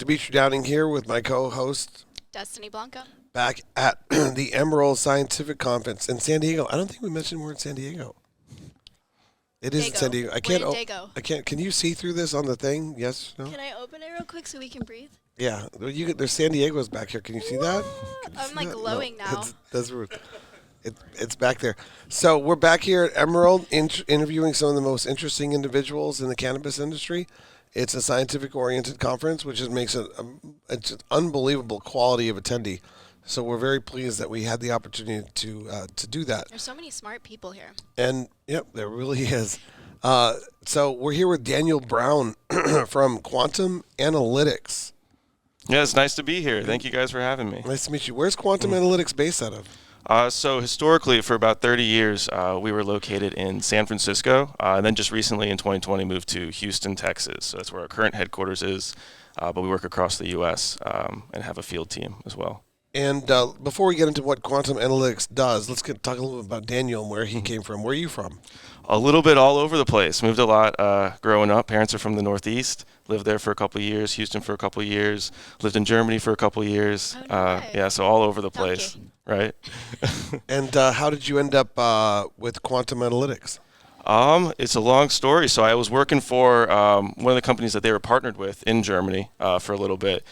Dimitri Downing here with my co-host Destiny Blanco. back at the Emerald Scientific Conference in San Diego. I don't think we mentioned we're in San Diego. It is in San Diego. We're in Dago. I can't. Can you see through this on the thing? Yes. No. Can I open it real quick so we can breathe? Yeah. There's San Diego's back here. Can you see that? I'm like glowing now. That's rude. It's back there. So we're back here at Emerald interviewing some of the most interesting individuals in the cannabis industry. It's a scientific-oriented conference, which makes it it's an unbelievable quality of attendee. So we're very pleased that we had the opportunity to do that. There's so many smart people here. And, yep, there really is. So we're here with Daniel Brown from Quantum Analytics. Yeah, it's nice to be here. Thank you guys for having me. Nice to meet you. Where's Quantum Analytics based out of? So historically, for about 30 years, we were located in San Francisco, and then just recently in 2020 moved to Houston, Texas. So that's where our current headquarters is, but we work across the U.S. And have a field team as well. And before we get into what Quantum Analytics does, let's talk a little bit about Daniel and where he came from. Where are you from? A little bit all over the place. Moved a lot growing up. Parents are from the Northeast. Lived there for a couple of years. Houston for a couple of years. Lived in Germany for a couple of years. Yeah, so all over the place, right? And how did you end up with Quantum Analytics? It's a long story. So I was working for one of the companies that they were partnered with in Germany for a little bit.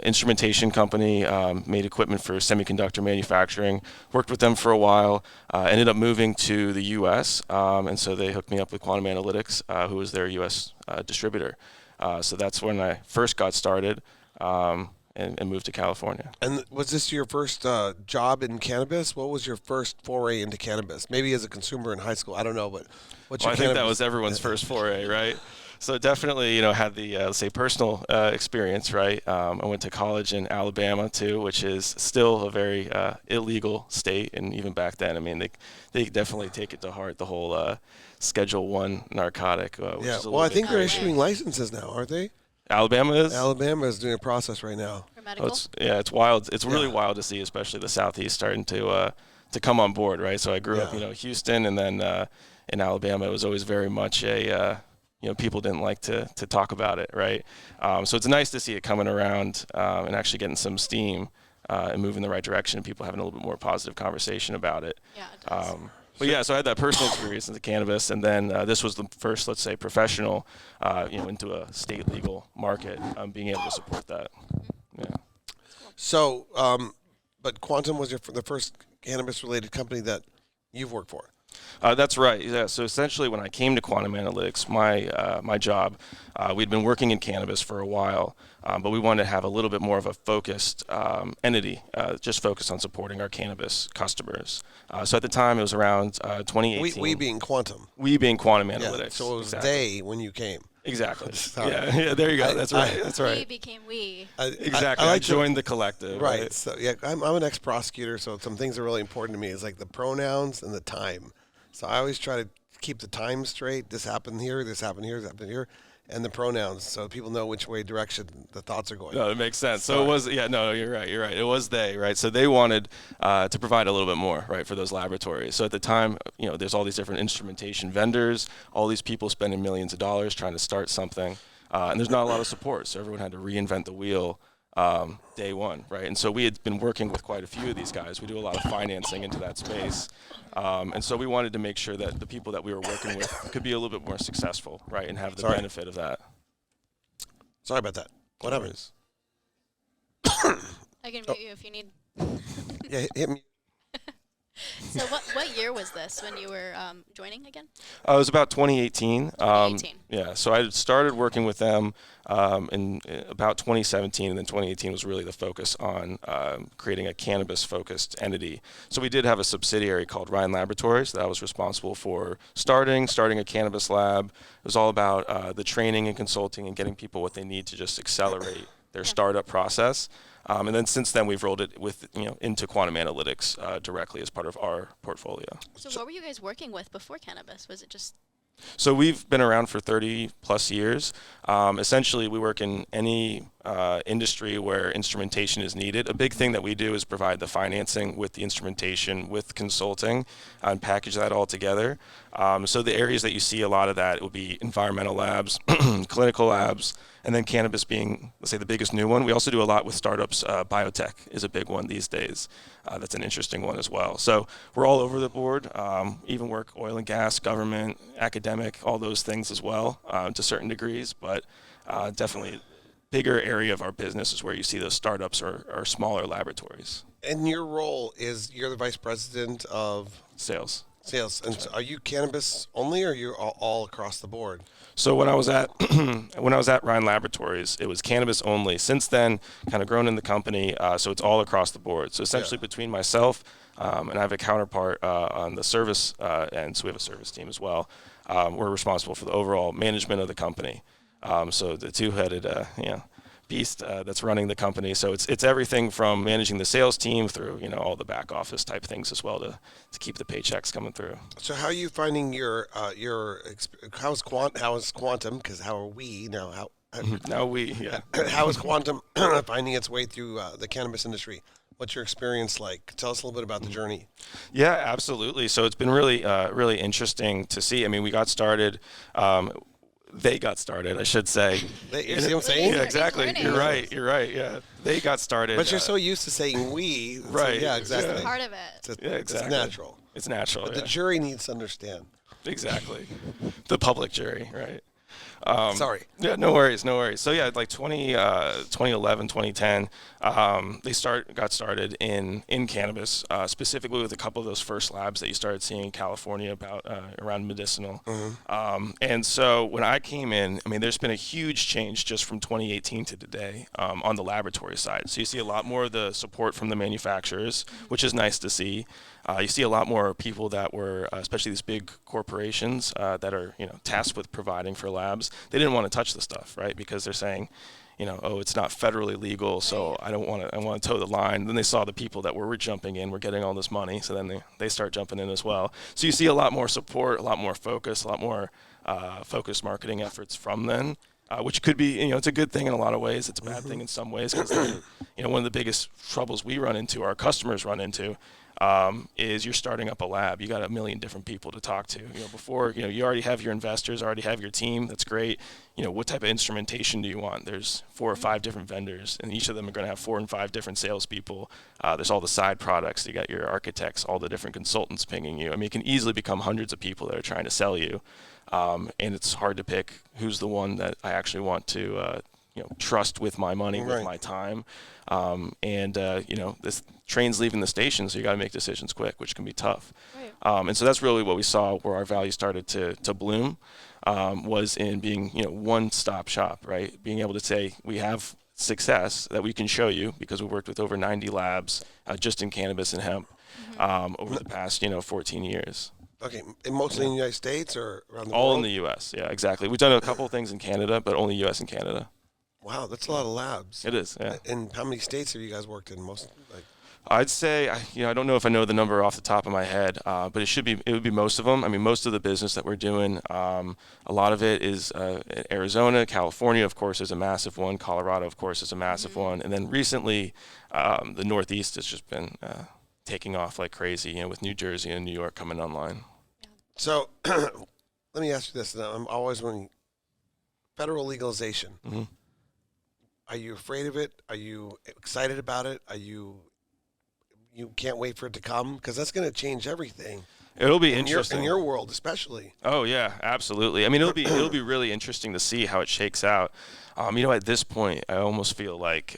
Instrumentation company, made equipment for semiconductor manufacturing. Worked with them for a while. Ended up moving to the U.S. And so they hooked me up with Quantum Analytics, who was their U.S. Distributor. So that's when I first got started and moved to California. And was this your first job in cannabis? What was your first foray into cannabis? Maybe as a consumer in high school, I don't know, but what's your I think that was everyone's first foray, right? So definitely, had the, let's say, personal experience, right? I went to college in Alabama, too, which is still a very illegal state. And even back then, I mean, they definitely take it to heart, the whole Schedule I narcotic. Which is well, I think they're issuing licenses now, aren't they? Alabama is? Alabama is doing a process right now. For medical? It's wild. It's really wild to see, especially the Southeast starting to come on board, right? So I grew up, Houston, and then in Alabama, it was always very much a... people didn't like to talk about it, right? So it's nice to see it coming around and actually getting some steam and moving in the right direction, and people having a little bit more positive conversation about it. Yeah, it does. So I had that personal experience into cannabis, and then this was the first, let's say, professional, into a state legal market, being able to support that. Yeah. So, but Quantum was the first cannabis-related company that you've worked for. That's right. Yeah. So essentially, when I came to Quantum Analytics, my job, we'd been working in cannabis for a while, but we wanted to have a little bit more of a focused entity, just focused on supporting our cannabis customers. So at the time, it was around 2018. We being Quantum. We being Quantum Analytics. Yeah, so it was they when you came. Exactly. Yeah. There you go. That's right. That's right. We became we. Exactly. I joined the collective. Right. So I'm an ex-prosecutor, so some things are really important to me. It's like the pronouns and the time. So I always try to keep the time straight. This happened here, this happened here, this happened here, and the pronouns, so people know which way direction the thoughts are going. No, it makes sense. So it was, you're right. It was they, right? So they wanted to provide a little bit more, right, for those laboratories. So at the time, there's all these different instrumentation vendors, all these people spending millions of dollars trying to start something, and there's not a lot of support. So everyone had to reinvent the wheel day one, right? And so we had been working with quite a few of these guys. We do a lot of financing into that space. And so we wanted to make sure that the people that we were working with could be a little bit more successful, right, and have the benefit of that. Sorry about that. What happens? I can mute you if you need. Yeah, hit me. So what year was this when you were joining again? It was about 2018. 2018. Yeah, so I started working with them in about 2017, and then 2018 was really the focus on creating a cannabis-focused entity. So we did have a subsidiary called Ryan Laboratories that I was responsible for starting a cannabis lab. It was all about the training and consulting and getting people what they need to just accelerate their startup process. And then since then, we've rolled it into Quantum Analytics directly as part of our portfolio. So what were you guys working with before cannabis? Was it just... So we've been around for 30 plus years. Essentially, we work in any industry where instrumentation is needed. A big thing that we do is provide the financing with the instrumentation, with consulting, and package that all together. So the areas that you see a lot of that will be environmental labs, clinical labs, and then cannabis being, let's say, the biggest new one. We also do a lot with startups. Biotech is a big one these days. That's an interesting one as well. So we're all over the board, even work oil and gas, government, academic, all those things as well to certain degrees, but definitely bigger area of our business is where you see those startups or smaller laboratories. And your role is you're the vice president of Sales. sales. And so are you cannabis only, or you're all across the board? So when I was at Ryan Laboratories, it was cannabis only. Since then, kind of grown in the company, so it's all across the board. So essentially, between myself and I have a counterpart on the service end, so we have a service team as well. We're responsible for the overall management of the company. So the two-headed, beast that's running the company. So it's everything from managing the sales team through all the back office type things as well to keep the paychecks coming through. So how are you finding how's quantum? Because how are we now? How is quantum finding its way through the cannabis industry? What's your experience like? Tell us a little bit about the journey. Yeah, absolutely. So it's been really, really interesting to see. I mean, we got started. They got started, I should say. You see what I'm saying? Yeah, exactly. You're right. Yeah, they got started. But you're so used to saying we. Right. So yeah, exactly. It's part of it. Yeah, exactly. It's natural. It's natural. But the jury needs to understand. Exactly. The public jury, right? Sorry. Yeah, no worries. So yeah, like 2011, 2010, they got started in cannabis, specifically with a couple of those first labs that you started seeing in California around medicinal. And so when I came in, I mean, there's been a huge change just from 2018 to today on the laboratory side. So you see a lot more of the support from the manufacturers, which is nice to see. You see a lot more people that were, especially these big corporations that are, tasked with providing for labs. They didn't want to touch the stuff, right? Because they're saying, oh, it's not federally legal, so I want to toe the line. Then they saw the people that were jumping in, were getting all this money, so then they start jumping in as well. So you see a lot more support, a lot more focus, a lot more focused marketing efforts from them. Which could be, it's a good thing in a lot of ways. It's a bad thing in some ways because, one of the biggest troubles we run into, our customers run into, is you're starting up a lab. You got a million different people to talk to. Before, you already have your investors, already have your team. That's great. What type of instrumentation do you want? There's 4 or 5 different vendors, and each of them are going to have 4 and 5 different salespeople. There's all the side products. You got your architects, all the different consultants pinging you. I mean, it can easily become hundreds of people that are trying to sell you. And it's hard to pick who's the one that I actually want to trust with my money, with my time. This train's leaving the station, so you got to make decisions quick, which can be tough. Right. And so that's really what we saw where our value started to bloom, was in being one-stop shop, right? Being able to say we have success that we can show you because we worked with over 90 labs just in cannabis and hemp over the past 14 years. Okay, and mostly in the United States or around the world? All in the U.S., yeah, exactly. We've done a couple of things in Canada, but only U.S. and Canada. Wow, that's a lot of labs. It is, yeah. And how many states have you guys worked in? I'd say, I don't know if I know the number off the top of my head, but it would be most of them. I mean, most of the business that we're doing, a lot of it is Arizona, California, of course, is a massive one. Colorado, of course, is a massive one. And then recently, the Northeast has just been taking off like crazy, with New Jersey and New York coming online. So let me ask you this. Now, I'm always wondering, federal legalization. Mm-hmm. Are you afraid of it? Are you excited about it? You can't wait for it to come? Because that's going to change everything. It'll be interesting in your world, especially. Oh yeah, absolutely. I mean, it'll be really interesting to see how it shakes out. At this point, I almost feel like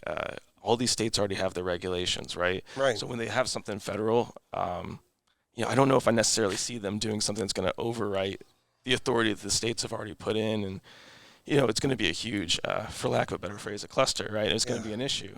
all these states already have their regulations, right? Right. So when they have something federal, I don't know if I necessarily see them doing something that's going to overwrite the authority that the states have already put in, and it's going to be a huge, for lack of a better phrase, a cluster, right? It's going to be an issue.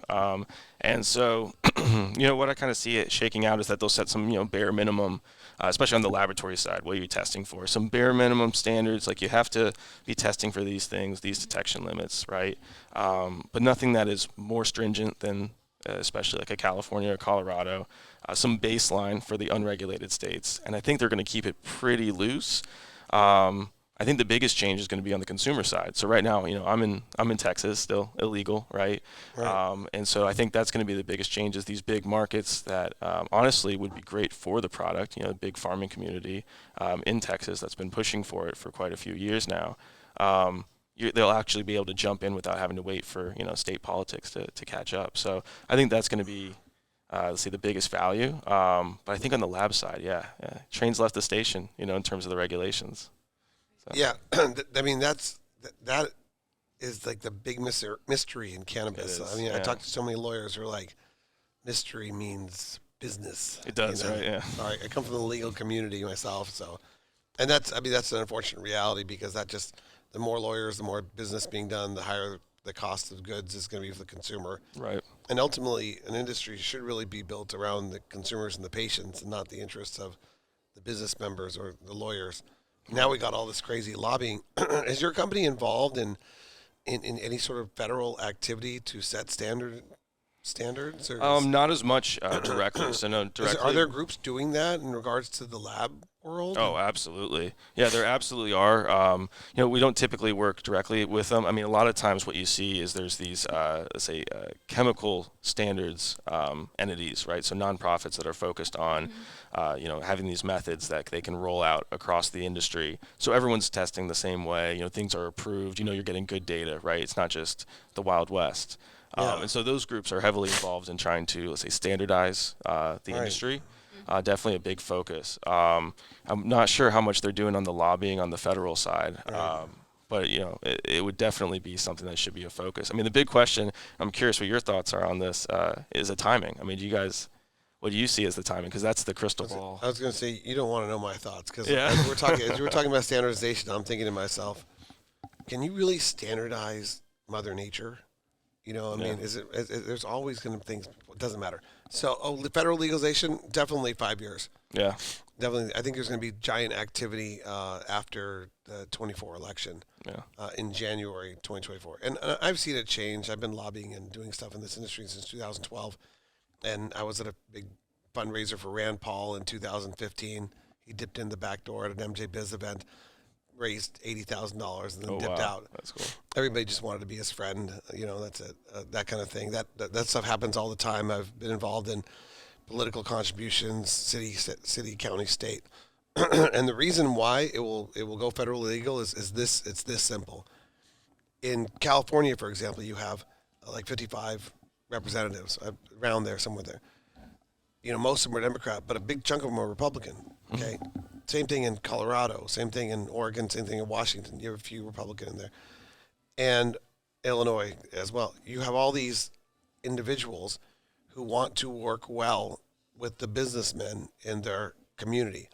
And so, what I kind of see it shaking out is that they'll set some, bare minimum, especially on the laboratory side, what are you testing for? Some bare minimum standards, like you have to be testing for these things, these detection limits, right? But nothing that is more stringent than, especially like a California or Colorado, some baseline for the unregulated states. And I think they're going to keep it pretty loose. I think the biggest change is going to be on the consumer side. So right now, I'm in Texas, still illegal, right? And so I think that's going to be the biggest change is these big markets that honestly would be great for the product. The big farming community in Texas that's been pushing for it for quite a few years now. They'll actually be able to jump in without having to wait for state politics to catch up. So I think that's going to be let's see, the biggest value. But I think on the lab side, yeah, trains left the station, in terms of the regulations. So. Yeah, I mean that is like the big mystery in cannabis. I mean, I talked to so many lawyers who are like, mystery means business. It does, right? Yeah. Sorry, I come from the legal community myself, so, and that's an unfortunate reality because the more lawyers, the more business being done, the higher the cost of goods is going to be for the consumer. Right. And ultimately, an industry should really be built around the consumers and the patients, and not the interests of the business members or the lawyers. Now we got all this crazy lobbying. Is your company involved in any sort of federal activity to set standards? Or not as much directly. So no, directly. Are there groups doing that in regards to the lab world? Oh, absolutely. Yeah, there absolutely are. We don't typically work directly with them. I mean, a lot of times what you see is there's these, let's say, chemical standards entities, right? So nonprofits that are focused on, having these methods that they can roll out across the industry. So everyone's testing the same way. Things are approved. You're getting good data, right? It's not just the Wild West. And so those groups are heavily involved in trying to, let's say, standardize the industry. Definitely a big focus. I'm not sure how much they're doing on the lobbying on the federal side, but it would definitely be something that should be a focus. I mean, the big question, I'm curious what your thoughts are on this, is the timing. I mean, what do you see as the timing? Because that's the crystal ball. I was going to say, you don't want to know my thoughts, because as you were talking about standardization, I'm thinking to myself, can you really standardize Mother Nature? I mean, there's always going to things, it doesn't matter. So, federal legalization, definitely 5 years. Yeah. Definitely. I think there's going to be giant activity after the 24 election in January 2024. And I've seen it change. I've been lobbying and doing stuff in this industry since 2012. And I was at a big fundraiser for Rand Paul in 2015. He dipped in the back door at an MJ Biz event, raised $80,000 and then dipped out. That's cool. Everybody just wanted to be his friend. That's it. That kind of thing. That stuff happens all the time. I've been involved in political contributions, city, county, state, and the reason why it will go federally legal is this. It's this simple. In California, for example, you have like 55 representatives around there, somewhere there. Most of them are Democrat, but a big chunk of them are Republican. Okay. Same thing in Colorado, same thing in Oregon, same thing in Washington. You have a few Republican in there. And Illinois as well. You have all these individuals who want to work well with the businessmen in their community.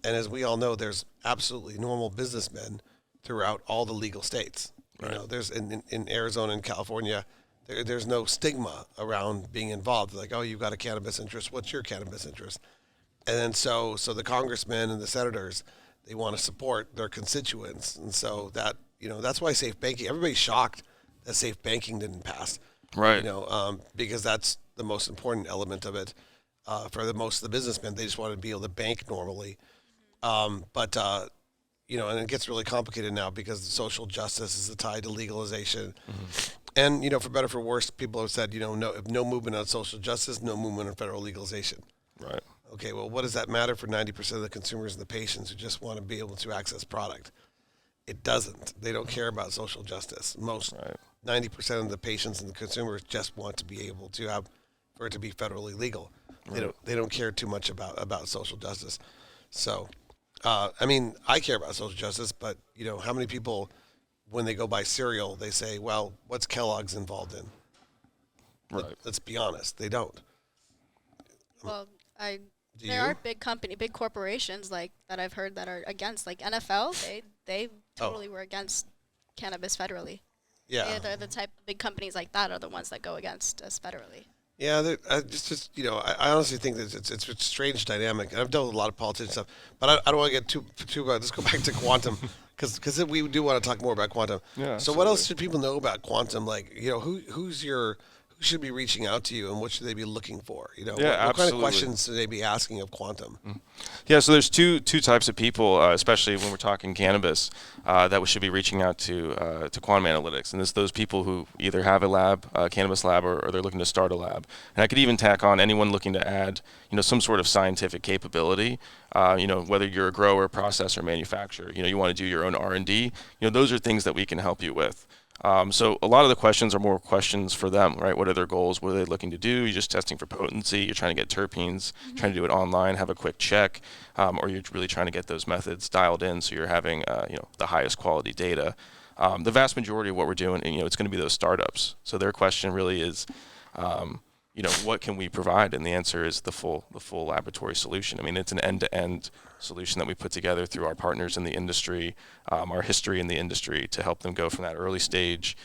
And as we all know, there's absolutely normal businessmen throughout all the legal states. Right. There's in Arizona and California, there's no stigma around being involved. Like, oh, you've got a cannabis interest. What's your cannabis interest? And then so the congressmen and the senators, they want to support their constituents. And so that's why safe banking, everybody's shocked that safe banking didn't pass. Right. Because that's the most important element of it. For most of the businessmen, they just want to be able to bank normally. And it gets really complicated now because the social justice is tied to legalization. Mm-hmm. And, for better or for worse, people have said, no movement on social justice, no movement on federal legalization. Right. Okay, well, what does that matter for 90% of the consumers and the patients who just want to be able to access product? It doesn't. They don't care about social justice. 90% of the patients and the consumers just want to be able to for it to be federally legal. Right. They don't care too much about social justice. So, I care about social justice, but how many people, when they go buy cereal, they say, well, what's Kellogg's involved in? Right. Let's be honest, they don't. Well, there are big corporations like that I've heard that are against, like NFL. They totally were against cannabis federally. Yeah, they're the type of big companies like that are the ones that go against us federally. Yeah, I honestly think that it's a strange dynamic. And I've dealt with a lot of politicians stuff, but I don't want to get too. Let's go back to quantum, because we do want to talk more about quantum. Yeah. So what else should people know about quantum? Like, who's your who should be reaching out to you, and what should they be looking for? Yeah, what kind of absolutely. questions should they be asking of Quantum? Yeah, so there's two types of people, especially when we're talking cannabis, that we should be reaching out to quantum analytics, and it's those people who either have a lab, a cannabis lab, or they're looking to start a lab. And I could even tack on anyone looking to add, some sort of scientific capability. Whether you're a grower, processor, manufacturer, you want to do your own R&D. Those are things that we can help you with. So a lot of the questions are more questions for them, right? What are their goals? What are they looking to do? You're just testing for potency. You're trying to get terpenes, trying to do it online, have a quick check, or you're really trying to get those methods dialed in so you're having, the highest quality data. The vast majority of what we're doing, it's going to be those startups. So their question really is, what can we provide? And the answer is the full laboratory solution. I mean, it's an end-to-end solution that we put together through our partners in the industry, our history in the industry, to help them go from that early stage,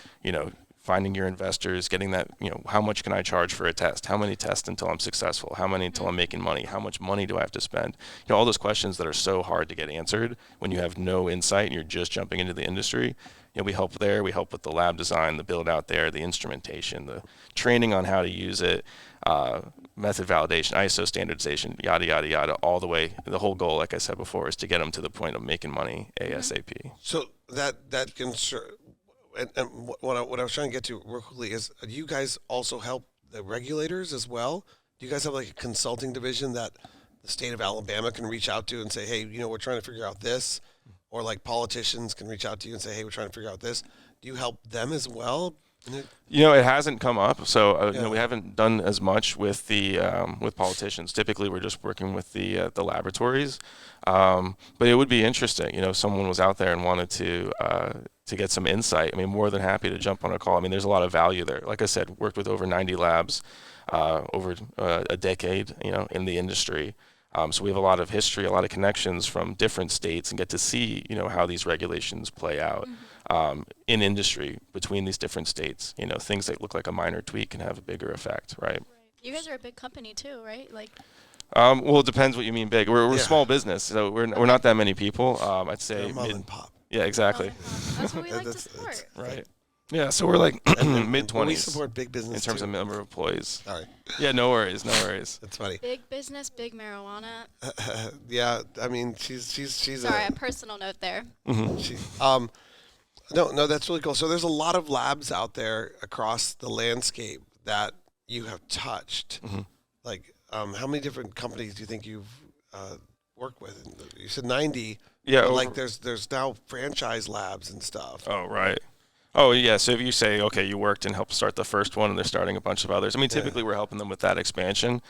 finding your investors, getting that, how much can I charge for a test? How many tests until I'm successful? How many until I'm making money? How much money do I have to spend? All those questions that are so hard to get answered when you have no insight and you're just jumping into the industry. We help there. We help with the lab design, the build out there, the instrumentation, the training on how to use it, method validation, ISO standardization, yada, yada, yada, all the way. The whole goal, like I said before, is to get them to the point of making money ASAP. So that concern, and what I was trying to get to real quickly is, do you guys also help the regulators as well? Do you guys have like a consulting division that the state of Alabama can reach out to and say, hey, we're trying to figure out this? Or like politicians can reach out to you and say, hey, we're trying to figure out this. Do you help them as well? It hasn't come up, so we haven't done as much with the with politicians. Typically, we're just working with the laboratories, but it would be interesting. If someone was out there and wanted to get some insight. I mean, more than happy to jump on a call. I mean, there's a lot of value there. Like I said, worked with over 90 labs over a decade, in the industry. So we have a lot of history, a lot of connections from different states, and get to see, how these regulations play out in industry between these different states. Things that look like a minor tweak can have a bigger effect, right? You guys are a big company too, right? Like. Well, it depends what you mean big. We're a small business, so we're not that many people. I'd say mom and pop. Yeah, exactly. That's what we like to support. Right. Yeah, so we're like mid-20s. We support big business in terms too. of number of employees. Sorry. Yeah, no worries. That's funny. Big business, big marijuana. Yeah, I mean, she's Sorry, a personal note there. No, that's really cool. So there's a lot of labs out there across the landscape that you have touched. Like, how many different companies do you think you've worked with? You said 90. Yeah. But like, there's now franchise labs and stuff. Oh, right. Oh, yeah. So if you say, okay, you worked and helped start the first one and they're starting a bunch of others, I mean, typically we're helping them with that expansion.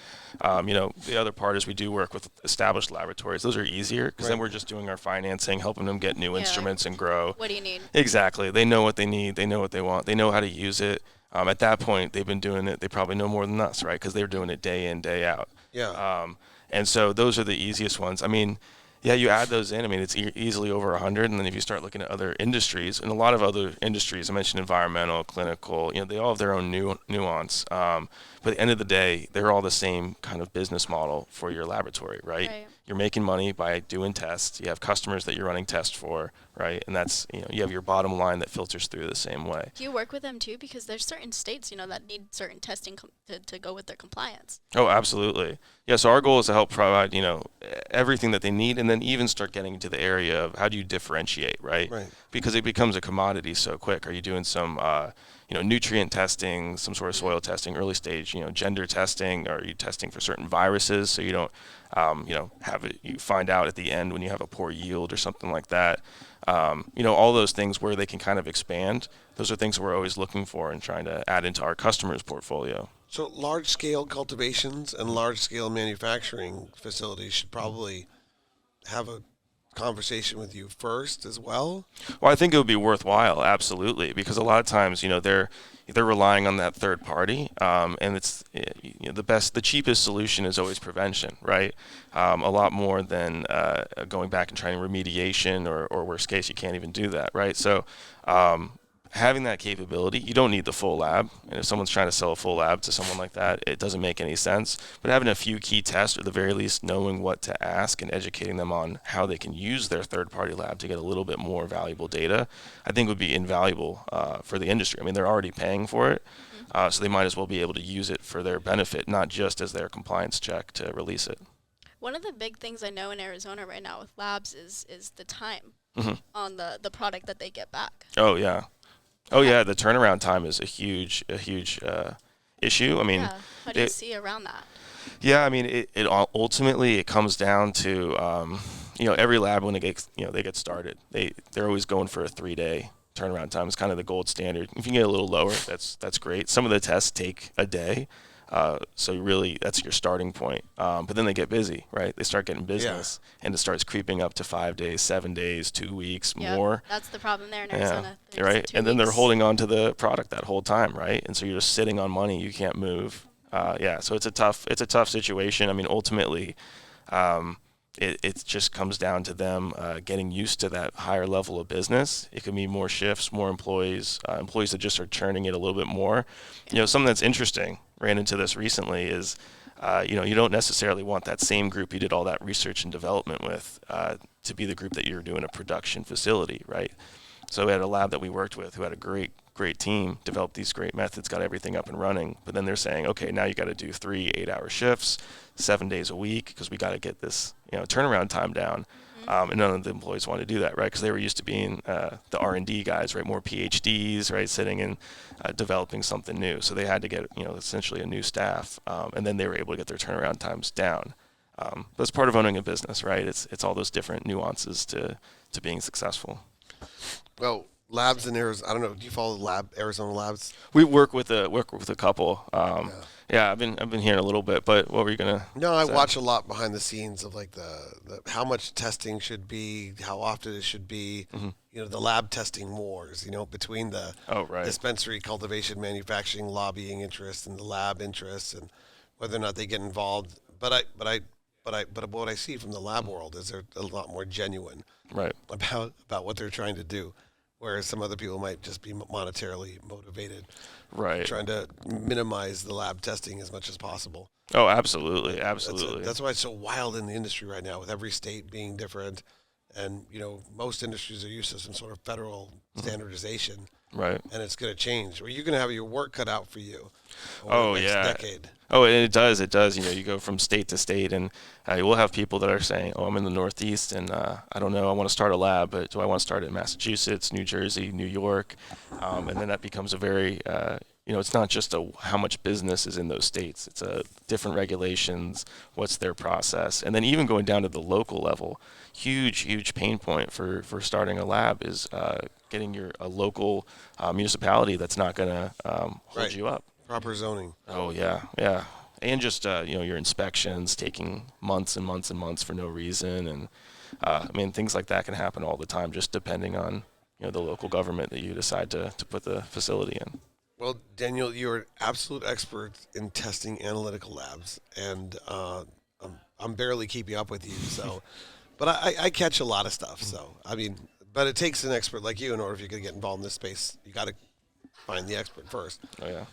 The other part is we do work with established laboratories. Those are easier because then we're just doing our financing, helping them get new instruments and grow. What do you need? Exactly. They know what they need. They know what they want. They know how to use it. At that point, they've been doing it. They probably know more than us, right? Because they're doing it day in, day out. Yeah. And so those are the easiest ones. I mean, yeah, you add those in. I mean, it's easily over 100. And then if you start looking at other industries, and a lot of other industries, I mentioned environmental, clinical, they all have their own nuance. But at the end of the day, they're all the same kind of business model for your laboratory, right? You're making money by doing tests. You have customers that you're running tests for, right? And that's, you have your bottom line that filters through the same way. Do you work with them too? Because there's certain states, that need certain testing to go with their compliance. Oh, absolutely. Yeah, so our goal is to help provide, everything that they need, and then even start getting into the area of how do you differentiate, right? Because it becomes a commodity so quick. Are you doing some, nutrient testing, some sort of soil testing, early stage, gender testing? Are you testing for certain viruses so you don't, have it, you find out at the end when you have a poor yield or something like that? All those things where they can kind of expand. Those are things we're always looking for and trying to add into our customers' portfolio. So large-scale cultivations and large-scale manufacturing facilities should probably have a conversation with you first as well? Well, I think it would be worthwhile, absolutely, because a lot of times, they're relying on that third party, and it's the cheapest solution is always prevention, right? A lot more than going back and trying remediation, or worst case, you can't even do that, right? So having that capability, you don't need the full lab. And if someone's trying to sell a full lab to someone like that, it doesn't make any sense. But having a few key tests, or at the very least knowing what to ask and educating them on how they can use their third-party lab to get a little bit more valuable data, I think would be invaluable for the industry. I mean, they're already paying for it, so they might as well be able to use it for their benefit, not just as their compliance check to release it. One of the big things I know in Arizona right now with labs is the time on the product that they get back. Oh, yeah. Oh, yeah, the turnaround time is a huge issue. I mean, how do you see around that? Yeah, I mean, it ultimately it comes down to every lab when they get started, they're always going for a 3-day turnaround time. It's kind of the gold standard. If you can get a little lower, that's great. Some of the tests take a day. So really, that's your starting point. But then they get busy, right? They start getting business, and it starts creeping up to 5 days, 7 days, 2 weeks, more. That's the problem there in Arizona. Yeah, right. And then they're holding on to the product that whole time, right? And so you're just sitting on money. You can't move. So it's a tough situation. I mean, ultimately, it just comes down to them getting used to that higher level of business. It could mean more shifts, more employees that just are churning it a little bit more. Something that's interesting, ran into this recently, is you don't necessarily want that same group you did all that research and development with to be the group that you're doing a production facility, right? So we had a lab that we worked with who had a great team, developed these great methods, got everything up and running. But then they're saying, okay, now you got to do 3 8-hour shifts, 7 days a week, because we got to get this turnaround time down. And none of the employees want to do that, right? Because they were used to being the R&D guys, right? More PhDs, right? Sitting and developing something new. So they had to get essentially a new staff, and then they were able to get their turnaround times down. That's part of owning a business, right? It's all those different nuances to being successful. Well, labs in Arizona. I don't know. Do you follow Arizona labs? We work with a couple. I've been hearing a little bit. But what were you gonna? No, I say? watch a lot behind the scenes of like the how much testing should be, how often it should be. The lab testing wars. Between the dispensary, cultivation, manufacturing, lobbying interests, and the lab interests, and whether or not they get involved. But what I see from the lab world is they're a lot more genuine, right, about what they're trying to do. Whereas some other people might just be monetarily motivated, right, trying to minimize the lab testing as much as possible. Oh, absolutely. That's why it's so wild in the industry right now, with every state being different, and most industries are used to some sort of federal standardization, right? And it's going to change. Or you're going to have your work cut out for you over the next decade. Oh, and it does. You go from state to state, and we'll have people that are saying, "Oh, I'm in the Northeast, and I don't know. I want to start a lab, but do I want to start it in Massachusetts, New Jersey, New York?" And then that becomes a very, it's not just how much business is in those states. It's different regulations. What's their process, and then even going down to the local level, huge pain point for starting a lab is getting a local municipality that's not going to hold you up. Proper zoning. Oh, yeah. And just, your inspections taking months and months and months for no reason. And, things like that can happen all the time, just depending on, the local government that you decide to put the facility in. Well, Daniel, you're an absolute expert in testing analytical labs, and I'm barely keeping up with you. So, but I catch a lot of stuff. So, but it takes an expert like you in order if you're going to get involved in this space. You got to find the expert first. Oh, yeah.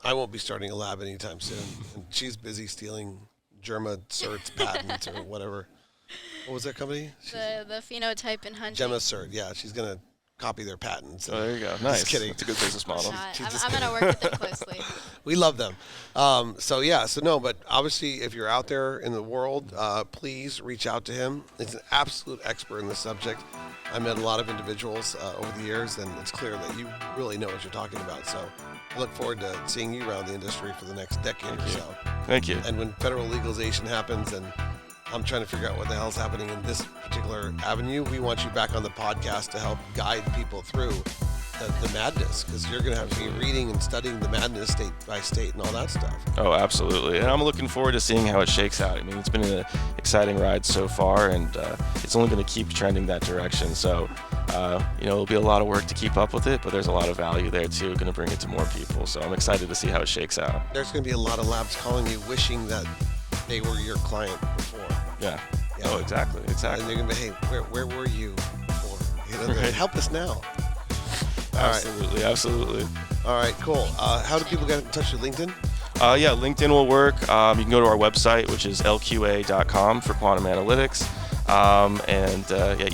I won't be starting a lab anytime soon, and she's busy stealing Germa Cert's patent or whatever. What was that company? The phenotype and hunting. Gemma Cert, yeah, she's gonna copy their patents. Oh, there you go. Nice. Just kidding. It's a good business model. I'm gonna work with them closely. We love them. But obviously, if you're out there in the world, please reach out to him. He's an absolute expert in this subject. I met a lot of individuals over the years, and it's clear that you really know what you're talking about. So I look forward to seeing you around the industry for the next decade or so. Thank you. And when federal legalization happens, and I'm trying to figure out what the hell's happening in this particular avenue, we want you back on the podcast to help guide people through the madness, because you're going to have to be reading and studying the madness state by state and all that stuff. Oh, absolutely. And I'm looking forward to seeing how it shakes out. It's been an exciting ride so far, and it's only going to keep trending that direction. So, it'll be a lot of work to keep up with it, but there's a lot of value there too, going to bring it to more people. So I'm excited to see how it shakes out. There's going to be a lot of labs calling you, wishing that they were your client before. Yeah. Oh, exactly. And they're going to be, hey, where were you before? Right. Help us now. Absolutely, absolutely. All right, cool. How do people get in touch with LinkedIn? Yeah, LinkedIn will work. You can go to our website, which is lqa.com for quantum analytics.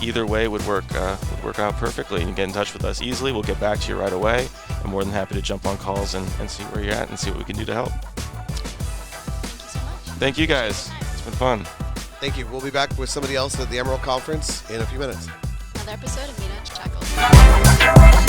Either way would work out perfectly. You can get in touch with us easily. We'll get back to you right away. I'm more than happy to jump on calls and see where you're at and see what we can do to help. Thank you so much. Thank you guys. It's been fun. Thank you. We'll be back with somebody else at the Emerald Conference in a few minutes. Another episode of MITA Chuckles.